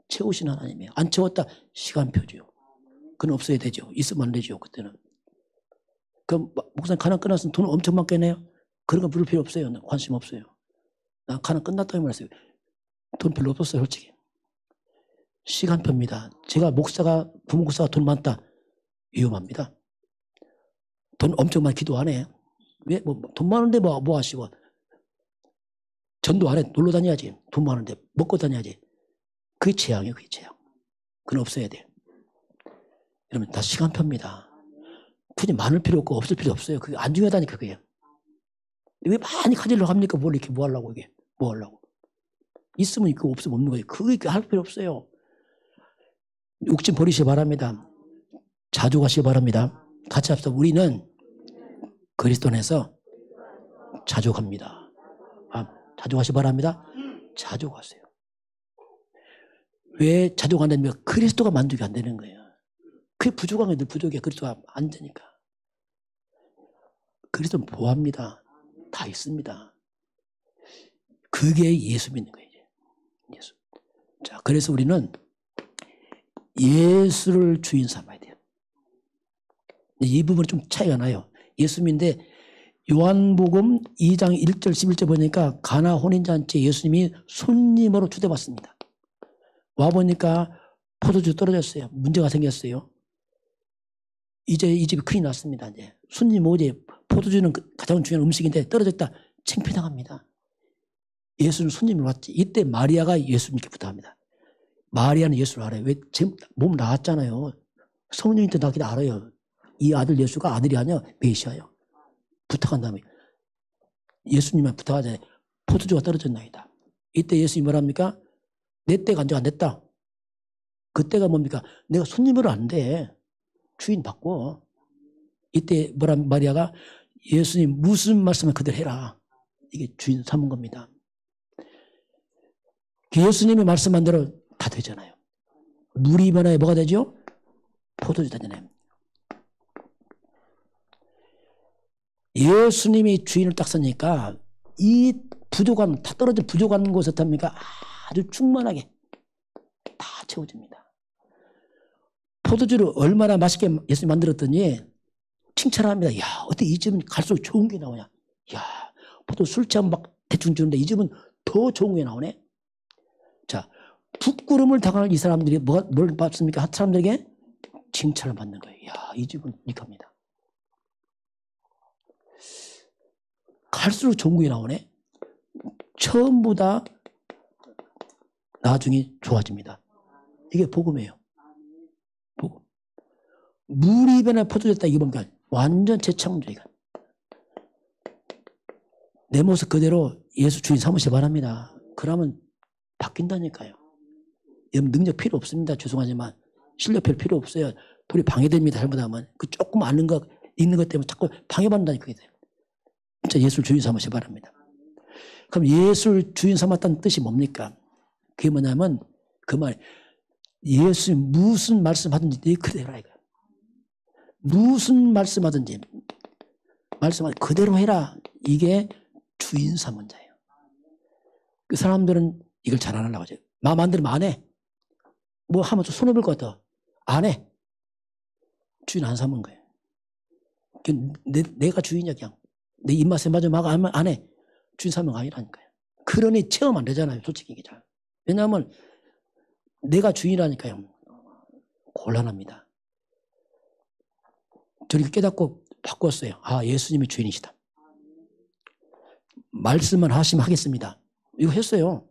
채우신 하나님이에요. 안 채웠다 시간표죠. 그건 없어야 되죠. 있으면 안 되죠. 그때는. 그럼 목사님 가난 끝났으면 돈 엄청 많겠네요. 그런 거 물을 필요 없어요. 관심 없어요. 나 가난 끝났다고 말했어요. 돈 별로 없었어요. 솔직히. 시간표입니다. 제가 목사가 부목사가 돈 많다. 위험합니다. 돈 엄청 많이 기도 안 해. 왜? 돈 많은데 뭐 하시고. 전도 안 해. 놀러 다녀야지. 돈 많은데 먹고 다녀야지. 그게 재앙이에요. 그게 재앙. 그건 없어야 돼. 여러분 다 시간표입니다. 굳이 많을 필요 없고 없을 필요 없어요. 그게 안 중요하다니까 그게. 왜 많이 가지려고 합니까? 뭘 이렇게 뭐 하려고 이게. 뭐 하려고. 있으면 있고 없으면 없는 거예요. 그게 할 필요 없어요. 욕심 버리시기 바랍니다. 자주 가시기 바랍니다. 같이 합시다. 우리는 그리스도 안에서 자주 갑니다. 자주 가시기 바랍니다. 자주 가세요. 왜 자주 간다면 그리스도가 만족이 안 되는 거예요. 그게 부족한 게 늘 부족해. 그리스도가 안 되니까. 그리스도는 보합니다. 다 있습니다. 그게 예수 믿는 거예요. 예수. 자, 그래서 우리는 예수를 주인 삼아야 돼요. 이 부분은 좀 차이가 나요. 예수 믿는데 요한복음 2장 1절 11절 보니까 가나 혼인잔치에 예수님이 손님으로 초대받습니다. 와보니까 포도주 떨어졌어요. 문제가 생겼어요. 이제 이 집이 큰일 났습니다. 이제 손님 오지 포도주는 가장 중요한 음식인데 떨어졌다. 창피당합니다. 예수는 손님이 왔지. 이때 마리아가 예수님께 부탁합니다. 마리아는 예수를 알아요. 왜? 몸 나왔잖아요. 성령한테 낳기도 알아요. 이 아들 예수가 아들이 아니야. 메시아예요. 부탁한 다음에 예수님만 부탁하잖아요. 포도주가 떨어졌나이다. 이때 예수님이 뭐랍니까? 내 때가 아직 안 됐다. 그때가 뭡니까? 내가 손님으로 안 돼. 주인 바꿔. 이때 마리아가 예수님 무슨 말씀을 그대로 해라. 이게 주인 삼은 겁니다. 예수님이 말씀한 대로 다 되잖아요. 물이 변화에 뭐가 되죠? 포도주 되잖아요. 예수님이 주인을 딱 서니까 이 부족한, 다 떨어진 부족한 곳에 탑니까? 아주 충만하게 다 채워집니다. 포도주를 얼마나 맛있게 예수님 만들었더니 칭찬합니다. 야, 어떻게 이 집은 갈수록 좋은 게 나오냐. 야, 포도 술 취하면 막 대충 주는데 이 집은 더 좋은 게 나오네. 자, 부끄러움을 당하는 이 사람들이 뭘 받습니까? 사람들에게 칭찬을 받는 거예요. 야, 이 집은 유익합니다. 갈수록 좋은 게 나오네. 처음보다 나중에 좋아집니다. 이게 복음이에요. 복음. 물이 변해 포도됐다. 이게 뭔가 완전 재창조이가. 내 모습 그대로 예수 주인 삼으시기 바랍니다. 그러면 바뀐다니까요. 여러분 능력 필요 없습니다. 죄송하지만 실력 별 필요 없어요. 우리 방해됩니다. 잘못하면 그 조금 아는 것 있는 것 때문에 자꾸 방해받는다니까. 진짜 예수를 주인 삼으시기 바랍니다. 그럼 예수를 주인 삼았다는 뜻이 뭡니까? 그게 뭐냐면 그 말 예수님 무슨 말씀하든지 네 그대로 해라. 무슨 말씀하든지 그대로 해라. 이게 주인 삼은 자예요. 그 사람들은 이걸 잘 안 하려고 하죠. 마음 안 들으면 안 해. 뭐 하면 좀 손해볼 것 같아. 안 해. 주인 안 삼은 거예요. 내가 주인이야 그냥. 내 입맛에 맞아 막 안 해. 주인 삼은 아니라니까요. 그러니 체험 안 되잖아요. 솔직히 이게 잘. 왜냐하면 내가 주인이라니까요. 곤란합니다. 저렇게 깨닫고 바꿨어요. 아, 예수님이 주인이시다. 말씀만 하시면 하겠습니다. 이거 했어요.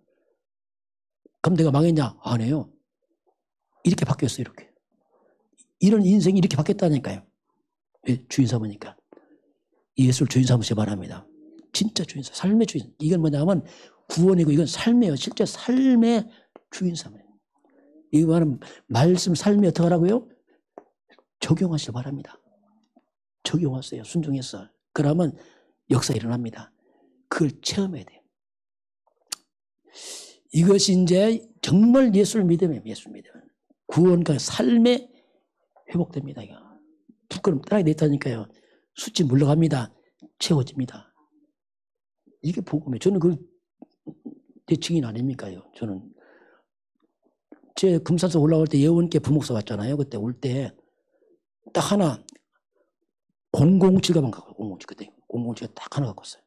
그럼 내가 망했냐? 안 해요. 이렇게 바뀌었어요. 이렇게. 이런 인생이 이렇게 바뀌었다니까요. 주인 삼으니까. 예수를 주인 삼으시기 바랍니다. 진짜 주인 삼, 삶의 주인. 이건 뭐냐면 구원이고 이건 삶이에요. 실제 삶의 주인 삼아요. 이거는 말씀 삶이 어떻게 하라고요? 적용하시기 바랍니다. 적용하세요. 순종해서. 그러면 역사 일어납니다. 그걸 체험해야 돼요. 이것이 이제 정말 예수를 믿으면 예수를 믿으면 구원과 삶에 회복됩니다. 이거. 부끄럼 따라야 됐다니까요. 숫지 물러갑니다. 채워집니다. 이게 복음이에요. 저는 그 제 증인 아닙니까요. 저는 제 금산서 올라올 때 예원께 부목사 왔잖아요. 그때 올 때 딱 하나 007 가방 갖고 007 그때 007가 딱 하나 갖고 왔어요.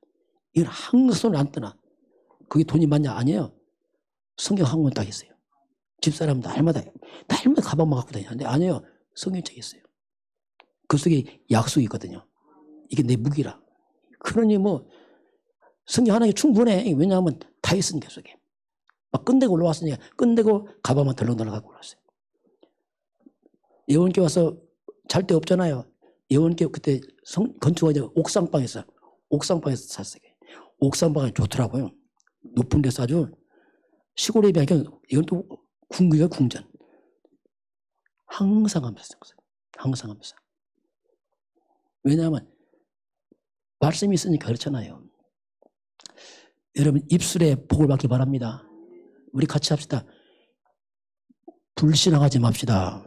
이건 항상 손을 안 뜨나. 그게 돈이 많냐? 아니에요. 성경 한 권 딱 있어요. 집사람 날마다 가방만 갖고 다니는데 아니에요. 성경책 있어요. 그 속에 약속이 있거든요. 이게 내 무기라. 그러니 뭐 성경 하나에 충분해. 왜냐하면 다 있으니까 속에. 막 끝내고 올라왔으니까 끝내고 가방만 덜렁덜렁 갖고 올라왔어요. 예원께 와서 잘 데 없잖아요. 예원께 그때 건축하자 옥상방에서 샀어요. 옥상방이 좋더라고요. 높은 데서 아주 시골에 비하면 이건 또 궁극이가 궁전. 항상 하면서. 항상 하면서. 왜냐하면 말씀이 있으니까 그렇잖아요. 여러분 입술에 복을 받기 바랍니다. 우리 같이 합시다. 불신앙하지 맙시다.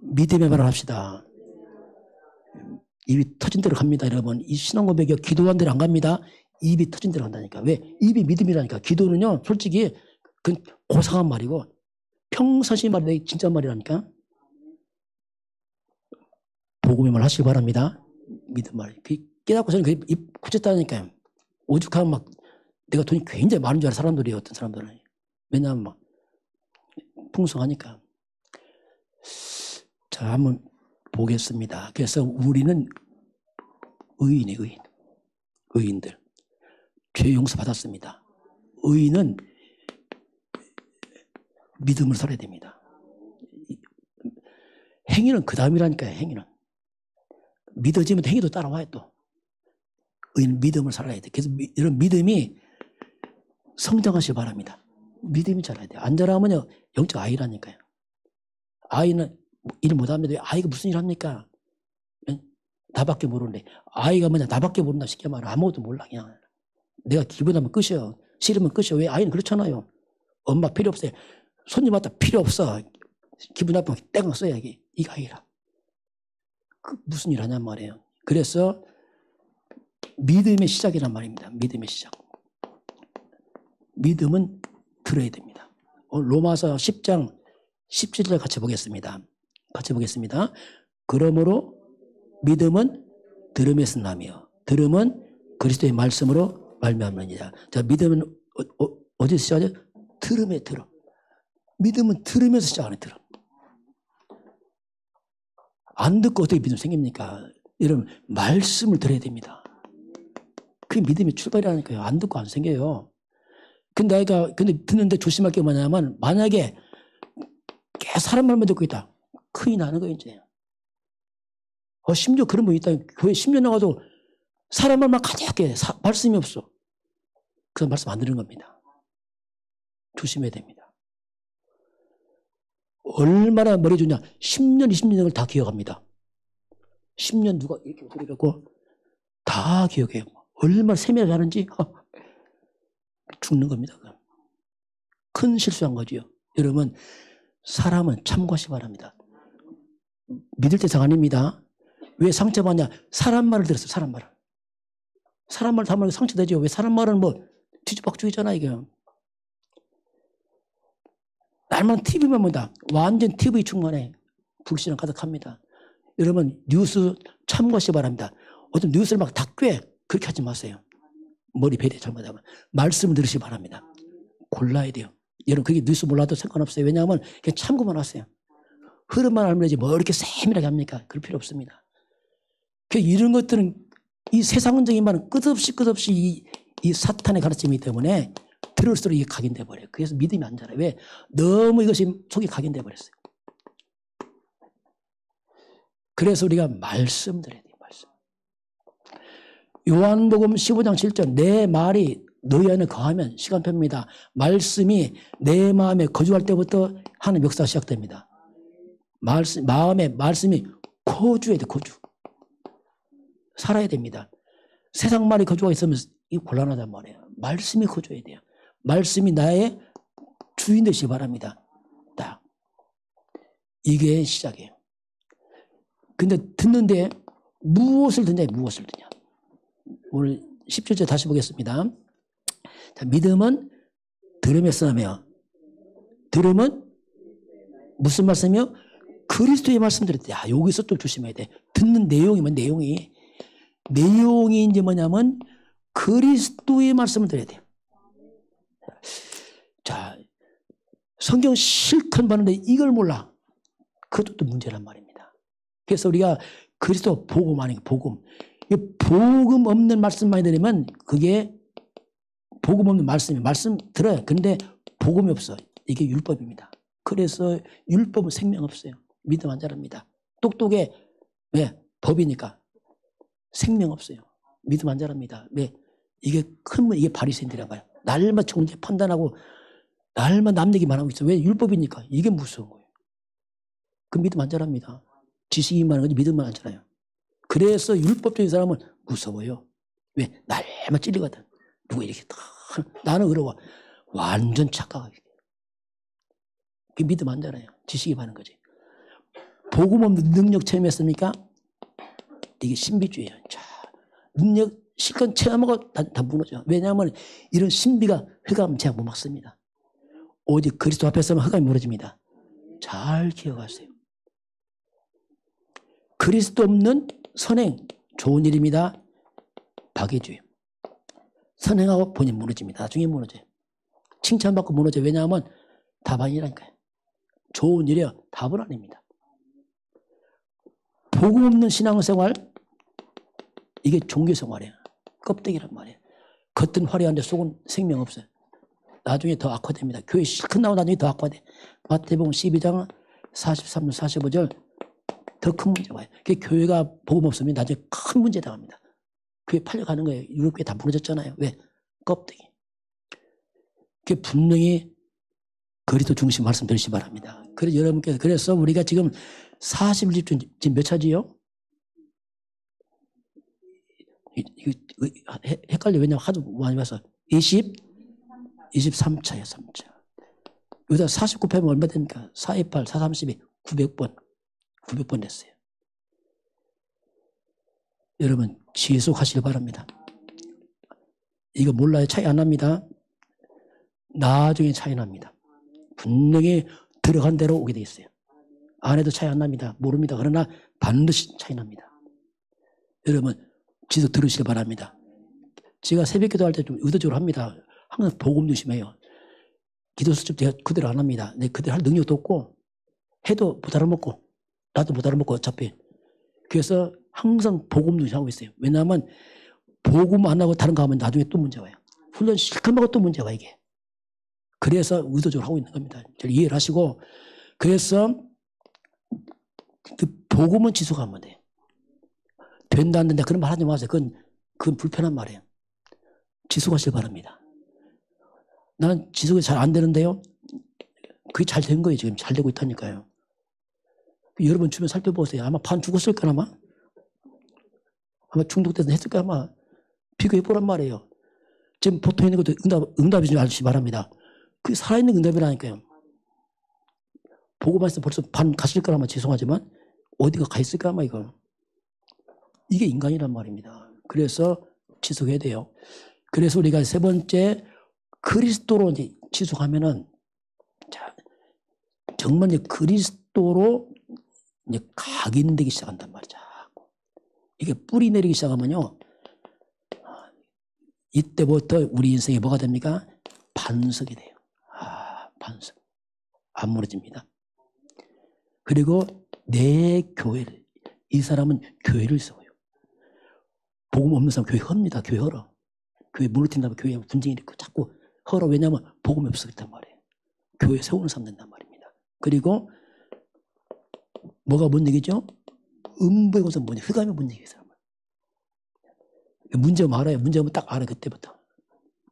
믿음의 말을 합시다. 입이 터진 대로 갑니다. 여러분 이 신앙 고백이 기도한 대로 안 갑니다. 입이 터진 대로 간다니까. 왜? 입이 믿음이라니까. 기도는요 솔직히 그 고상한 말이고 평상시 말이 진짜 말이라니까. 복음의 말 하시기 바랍니다. 믿음 말. 깨닫고 저는 입 굳혔다니까요. 오죽하면 막 내가 돈이 굉장히 많은 줄 아는 사람들이에요. 어떤 사람들은. 왜냐하면 막 풍성하니까. 자, 한번 보겠습니다. 그래서 우리는 의인이에요. 의인들. 죄 용서 받았습니다. 의인은 믿음을 살아야 됩니다. 행위는 그 다음이라니까요. 행위는. 믿어지면 행위도 따라와요 또. 의인은 믿음을 살아야 돼. 그래서 이런 믿음이 성장하시기 바랍니다. 믿음이 자라야 돼요. 안 자라면요 영적 아이라니까요. 아이는 일 못하면 아이가 무슨 일 합니까? 나밖에 모르는데 아이가 뭐냐 나밖에 모른다 쉽게 말하면 아무것도 몰라. 그냥 내가 기분하면 끝이요. 싫으면 끝이요. 왜? 아이는 그렇잖아요. 엄마 필요 없어요. 손님 왔다 필요 없어. 기분 나쁘면 땡 써야 이거 아이라. 그 무슨 일 하냔 말이에요. 그래서 믿음의 시작이란 말입니다. 믿음의 시작. 믿음은 들어야 됩니다. 로마서 10장 17절 같이 보겠습니다. 그러므로 믿음은 들음에서 나며 들음은 그리스도의 말씀으로 말미암느니라. 자, 믿음은 어디서 시작하죠? 들음에 들어. 믿음은 들으면서 시작하는 들음. 안 듣고 어떻게 믿음 생깁니까? 여러분 말씀을 들어야 됩니다. 그게 믿음의 출발이라니까요. 안 듣고 안 생겨요. 근데 듣는데 조심할 게 뭐냐면 만약에 사람 말만 듣고 있다. 큰일 나는 거예요 이제. 심지어 그런 분 있다. 교회 10년 나가도 사람 말만 가볍게 말씀이 없어. 그 말씀 안 들은 겁니다. 조심해야 됩니다. 얼마나 머리 좋냐. 10년, 20년을 다 기억합니다. 10년 누가 이렇게 소리하고 다 기억해요. 얼마나 세밀하게 하는지 죽는 겁니다. 큰 실수한 거지요. 여러분, 사람은 참고하시 바랍니다. 믿을 때 상 아닙니다. 왜 상처받냐? 사람 말을 들었어요. 사람 말을. 사람 말 다 말하면 상처되죠. 왜 사람 말은 뭐 뒤죽박죽이잖아 이게. 날만 TV만 본다. 완전 TV 충만해. 불신은 가득합니다. 여러분 뉴스 참고하시 바랍니다. 어떤 뉴스를 막 다 꿰. 그렇게 하지 마세요. 머리 베대 잘못하면. 말씀을 들으시기 바랍니다. 골라야 돼요. 여러분 그게 뉴스 몰라도 상관없어요. 왜냐하면 그냥 참고만 하세요. 흐름만 알면 되지 뭐 이렇게 세밀하게 합니까? 그럴 필요 없습니다. 이런 것들은 이 세상적인 말은 끝없이 이 사탄의 가르침이기 때문에 들을수록 이게 각인돼 버려요. 그래서 믿음이 안 자라요. 왜? 너무 이것이 속이 각인돼 버렸어요. 그래서 우리가 말씀 드려야 돼요. 말씀. 요한복음 15장 7절 내 말이 너희 안에 거하면 시간표입니다. 말씀이 내 마음에 거주할 때부터 하는 역사가 시작됩니다. 마음에 말씀이 거주해야 돼. 거주. 살아야 됩니다. 세상 말이 거주가 있으면 이 곤란하단 말이에요. 말씀이 거주해야 돼요. 말씀이 나의 주인 되시기 바랍니다. 딱. 이게 시작이에요. 근데 듣는데 무엇을 듣냐? 무엇을 듣냐? 오늘 17절 다시 보겠습니다. 자, 믿음은 들음에서 나며 들음은 무슨 말씀이요? 그리스도의 말씀 들을 때. 여기서 또 조심해야 돼. 듣는 내용이면 내용이 이제 뭐냐면 그리스도의 말씀을 들어야 돼요. 자, 성경 실컷 봤는데 이걸 몰라. 그것도 또 문제란 말입니다. 그래서 우리가 그리스도 복음 아니에요. 복음. 복음 없는 말씀 많이 들으면 그게 복음 없는 말씀이에요. 말씀 들어요. 근데 복음이 없어. 이게 율법입니다. 그래서 율법은 생명 없어요. 믿음 안 자랍니다. 똑똑해. 왜? 법이니까. 생명 없어요. 믿음 안 자랍니다. 왜? 이게 이게 바리새인들이란 거야. 날만 정죄 판단하고 날만 남 얘기만 하고 있어. 왜? 율법이니까. 이게 무서운 거예요. 그 믿음 안 자랍니다. 지식이 많은 거지 믿음만 안 자라요. 그래서 율법적인 사람은 무서워요. 왜? 날만 찔리거든. 누구 이렇게 나는 어려워. 완전 착각하게. 그 믿음 안 자라요. 지식이 많은 거지. 복음 없는 능력 체험했습니까? 이게 신비주의예요. 자, 능력 실컷 체험하고 다 무너져. 왜냐하면 이런 신비가 흑암 제약 못 막습니다. 오직 그리스도 앞에서만 흑암이 무너집니다. 잘 기억하세요. 그리스도 없는 선행 좋은 일입니다. 박해주의. 선행하고 본인 무너집니다. 나중에 무너져요. 칭찬받고 무너져요. 왜냐하면 답 아니라니까요. 좋은 일이요. 답은 아닙니다. 복음 없는 신앙생활 이게 종교생활이에요. 껍데기란 말이에요. 겉은 화려한데 속은 생명 없어요. 나중에 더 악화됩니다. 교회 실컷 나오면 나중에 더 악화돼. 마태복음 12장 43절 45절 더 큰 문제가 와요. 교회가 복음 없으면 나중에 큰 문제 당합니다. 교회 팔려가는 거예요. 유럽교회 다 무너졌잖아요. 왜? 껍데기. 그게 분명히 그리스도 중심 말씀 들으시기 바랍니다. 그래서 여러분께서 그래서 우리가 지금 41집 지금 몇 차지요? 헷갈려. 왜냐면 하도 많이 봐서 23차예요. 3차. 여기다 49패면 얼마 됩니까? 428, 432, 900번. 900번 됐어요. 여러분 지속하시기 바랍니다. 이거 몰라요. 차이 안 납니다. 나중에 차이 납니다. 분명히 들어간 대로 오게 돼 있어요. 안 해도 차이 안 납니다. 모릅니다. 그러나 반드시 차이 납니다. 여러분 지속 들으시기 바랍니다. 제가 새벽 기도할 때 좀 의도적으로 합니다. 항상 복음 조심해요. 기도 수첩 제가 그대로 안 합니다. 내 그대로 할 능력도 없고 해도 못 알아먹고 나도 못 알아먹고 어차피. 그래서 항상 복음 조심하고 있어요. 왜냐하면 복음 안 하고 다른 거 하면 나중에 또 문제 와요. 훈련 실컷 하고 또 문제 와 이게. 그래서 의도적으로 하고 있는 겁니다. 저를 이해를 하시고 그래서 그 복음은 지속하면 돼요. 된다 안 된다 그런 말 하지 마세요. 그건 그건 불편한 말이에요. 지속하시길 바랍니다. 난 지속이 잘 안 되는데요. 그게 잘 된 거예요. 지금 잘 되고 있다니까요. 여러분 주변 살펴보세요. 아마 반 죽었을 거나 아마 중독돼서 했을 거야 아마. 비교해 보란 말이에요. 지금 보통 있는 것도 응답인 줄 아시기 바랍니다. 그게 살아있는 응답이라니까요. 보고만 있으면 벌써 반 갔을 거라면 죄송하지만 어디가 가 있을까 아마 이거. 이게 인간이란 말입니다. 그래서 지속해야 돼요. 그래서 우리가 세 번째 그리스도로 이제 지속하면은 자, 정말 이제 그리스도로 이제 각인되기 시작한단 말이죠. 이게 뿌리 내리기 시작하면요. 이때부터 우리 인생에 뭐가 됩니까? 반석이 돼요. 반석. 안 무너집니다. 그리고 내 교회를, 이 사람은 교회를 세워요. 복음 없는 사람 교회 헙니다. 교회 헐어. 교회 무너뜨린다면 교회 분쟁이 있고 자꾸 헐어. 왜냐하면 복음이 없었단 말이에요. 교회 세우는 사람 된단 말입니다. 그리고 뭐가 뭔 얘기죠? 음부의 것은 뭐냐? 흑암이 뭔 얘기예요, 사람은. 문제면 알아요. 문제면 딱 알아요. 그때부터.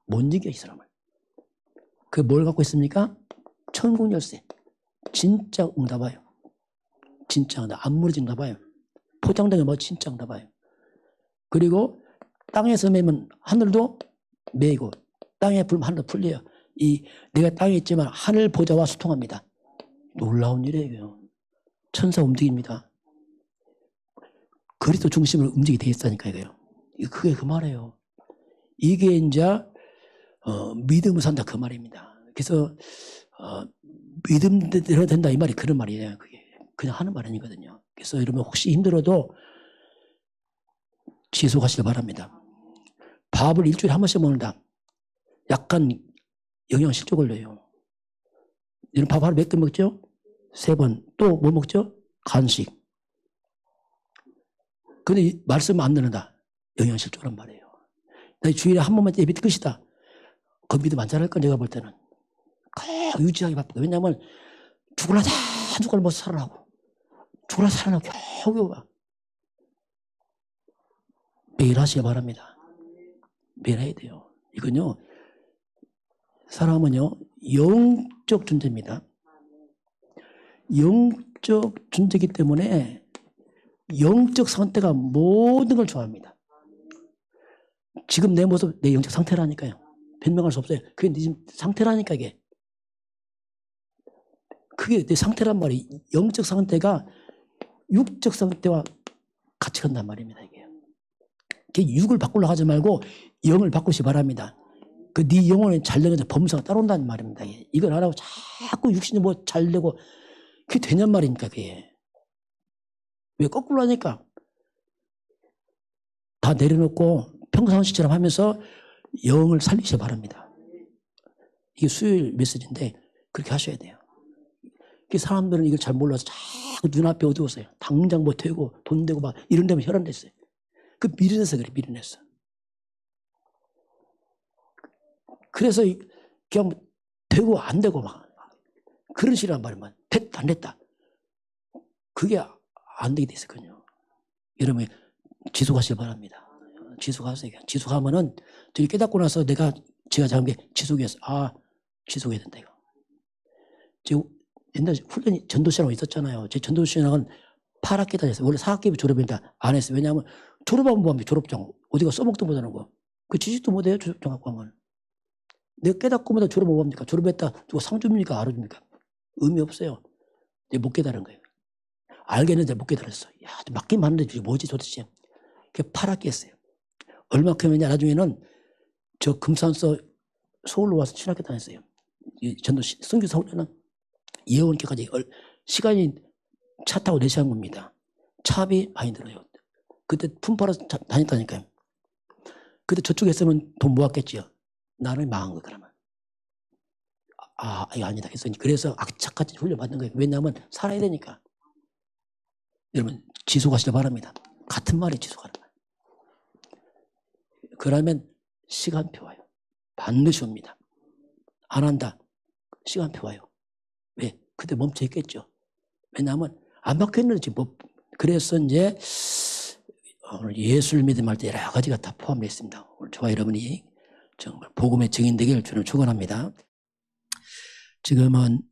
뭔 얘기야, 이 사람은. 그 뭘 갖고 있습니까? 천국 열쇠. 진짜 응답해요. 진짜 응답. 안 무너진가 봐요. 포장된 거 진짜 응답해요. 그리고 땅에서 매면 하늘도 매고 땅에 불면 하늘도 풀려요. 내가 땅에 있지만 하늘 보좌와 소통합니다. 놀라운 일이에요. 천사 움직입니다. 그리스도 중심으로 움직이게 돼 있다니까 이거요. 그게 그 말이에요. 이게 이제 믿음을 산다 그 말입니다. 그래서 믿음대로 된다 이 말이 그런 말이에요. 그게 그냥 하는 말 아니거든요. 그래서 여러분 혹시 힘들어도 지속하시길 바랍니다. 밥을 일주일에 한 번씩 먹는다. 약간 영양실조 걸려요. 여러분 밥 하루 몇 개 먹죠? 3번. 또 뭐 먹죠? 간식. 근데 말씀 안 듣는다. 영양실조란 말이에요. 나 주일에 한 번만 예배 끝이다. 그 믿음 안 잘할 건 제가 볼 때는. 꼭 유지하기 바쁘다. 왜냐하면 죽을라 다 죽을 못 살아나고 죽을라 살아나고 겨우 매일 하시기 바랍니다. 매일 해야 돼요. 이건요. 사람은요. 영적 존재입니다. 영적 존재이기 때문에 영적 상태가 모든 걸 좋아합니다. 지금 내 모습, 내 영적 상태라니까요. 변명할 수 없어요. 그게 내 지금 상태라니까 이게. 그게 내 상태란 말이 영적 상태가 육적 상태와 같이 간단 말입니다. 이게. 육을 바꾸려고 하지 말고 영을 바꾸시 바랍니다. 그 네 영혼이 잘 되는 범사가 따라온다는 말입니다. 이걸 안 하고 자꾸 육신이 뭐 잘 되고 그게 되냔 말입니까 그게. 왜 거꾸로 하니까 다 내려놓고 평상시처럼 하면서 영을 살리셔야 바랍니다. 이게 수요일 메시지인데 그렇게 하셔야 돼요. 사람들은 이걸 잘 몰라서 자꾸 눈앞에 어두웠어요. 당장 뭐 되고 돈 되고 막 이런 데면 혈안됐어요. 그 미련해서 그래, 미련해서. 그래서 그냥 되고 안 되고 막 그런 식이란 말이야. 됐다 안 됐다. 그게 안 되게 돼 있었거든요. 여러분 지속하시기 바랍니다. 지속하세요. 지속하면은 저기 깨닫고 나서 제가 잘한 게 지속이었어. 지속해야 된다 이거. 지금 옛날에 훈련이 전도시라고 있었잖아요. 제 전도시락은 8학기 다녔어요. 원래 4학기 졸업인데 안 했어요. 왜냐하면 졸업하면 뭐합니까? 졸업장. 어디가 써먹도 못하는 거. 그 지식도 못해요. 졸업장 갖고 하면. 내가 깨닫고 보다 졸업 뭐합니까? 졸업했다. 누가 상 줍니까? 안 줍니까? 의미 없어요. 내가 못 깨달은 거예요. 알겠는데 못 깨달았어. 야, 맞긴 맞는데 뭐지 도대체. 그게 8학기 했어요. 얼마큼 했냐. 나중에는 저 금산서 서울로 와서 7학기 다녔어요. 전도 성교 서울에는 예원교까지 시간이 차 타고 4시간 겁니다. 차비 많이 들어요. 그때 품팔아서 다녔다니까요. 그때 저쪽에 있으면 돈 모았겠지요. 나는 망한 거 그러면. 이거 아니다. 그래서 악착같이 훈련받는 거예요. 왜냐하면 살아야 되니까. 여러분 지속하시길 바랍니다. 같은 말이 지속하는 거예요. 그러면 시간표 와요. 반드시 옵니다. 안 한다. 시간표 와요. 왜? 그때 멈춰 있겠죠. 왜냐하면 안 박혀 있는 거지. 그래서 이제 오늘 예수를 믿음할 때 여러 가지가 다 포함되어 있습니다. 오늘 저와 여러분이 정말 복음의 증인 되기를 주는 축원합니다. 지금은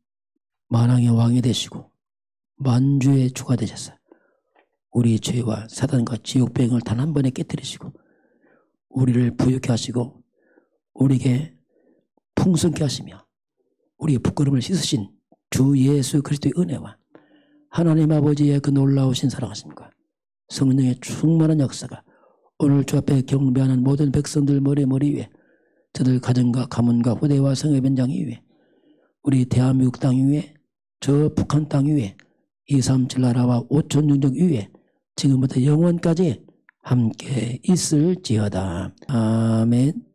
만왕의 왕이 되시고 만주의 주가 되셨어요. 우리 죄와 사단과 지옥병을 단 한 번에 깨뜨리시고 우리를 부유케 하시고 우리에게 풍성케 하시며 우리의 부끄러움을 씻으신 주 예수 그리스도의 은혜와 하나님 아버지의 그 놀라우신 사랑하심과 성령의 충만한 역사가 오늘 주 앞에 경배하는 모든 백성들 머리 위에 저들 가정과 가문과 후대와 성의 변장 위에 우리 대한민국 땅 위에 저 북한 땅 위에 237 나라와 5천 영적 위에 지금부터 영원까지 함께 있을지어다. 아멘.